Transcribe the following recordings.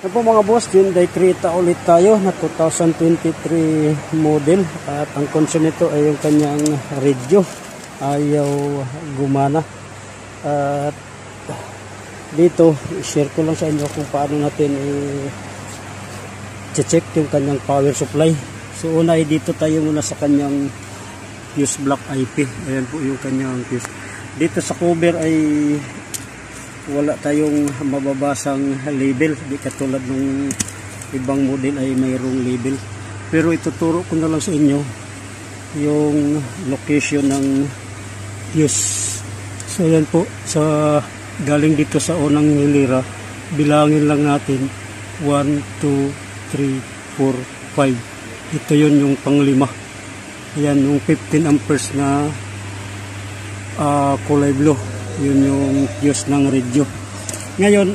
Yan po mga boss, Hyundai Creta ulit tayo na 2023 model at ang concern nito ay yung kanyang radio ayaw gumana. At dito i-share ko lang sa inyo kung paano natin i-check yung kanyang power supply. So una ay dito tayo muna sa kanyang fuse block IP. Ayan po yung kanyang fuse. Dito sa cover ay wala tayong mababasang label, di katulad ng ibang model ay mayroong label. Pero ituturo ko na lang sa inyo yung location ng fuse. So yan po, sa galing dito sa unang hilira, bilangin lang natin 1, 2, 3, 4, 5. Ito yun yung panglima. Ayan yung 15 amperes na kulay blue. Yun yung fuse ng radio. Ngayon,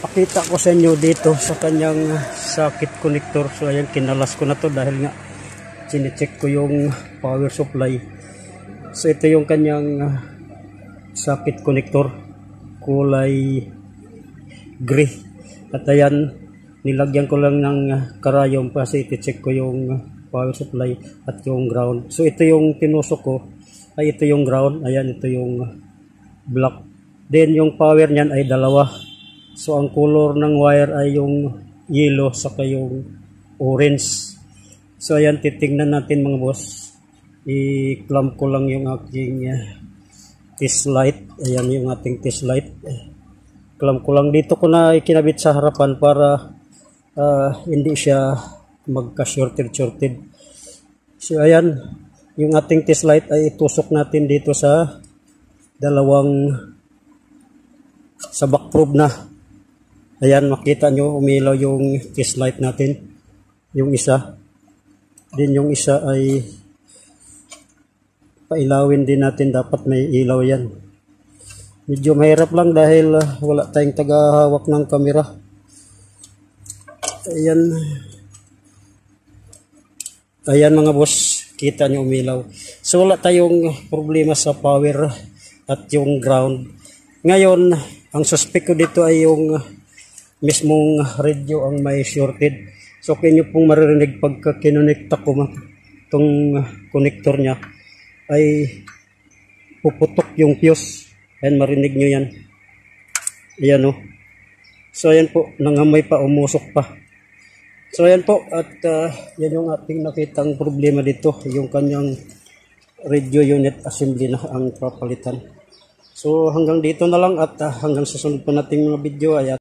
pakita ko sa inyo dito sa kanyang socket connector. So ayan, kinalas ko na to dahil nga sinecheck ko yung power supply. So ito yung kanyang socket connector, kulay gray. At ayan, nilagyan ko lang ng karayom kasi iti-check ko yung power supply at yung ground. So ito yung tinusok ko. Ay ito yung ground, ayan ito yung black. Then yung power niyan ay dalawa. So ang color ng wire ay yung yellow saka yung orange. So ayan, titingnan natin mga boss. I-clamp ko lang yung aking test light. Ayan yung ating test light. Clamp ko lang, dito ko na ikinabit sa harapan para hindi siya magka-shorted. So ayan, yung ating test light ay itusok natin dito sa sa back probe na. Ayan, makita nyo umilaw yung test light natin, yung isa. Din yung isa ay pailawin din natin, dapat may ilaw yan. Medyo mahirap lang dahil wala tayong tagahawak ng camera. Ayan mga boss, kita nyo umilaw. So wala tayong problema sa power at yung ground. Ngayon, ang suspect ko dito ay yung mismong radio ang may shorted. So kaya nyo pong maririnig pagka kinonekta ko itong connector nya ay puputok yung fuse. Ayan, marinig nyo yan. Ayan o. So ayan po, nangamay pa, umusok pa. So ayan po, at yan yung ating nakitang problema dito, yung kanyang radio unit assembly na ang papalitan. So hanggang dito na lang at hanggang sa sunod pa nating mga video ay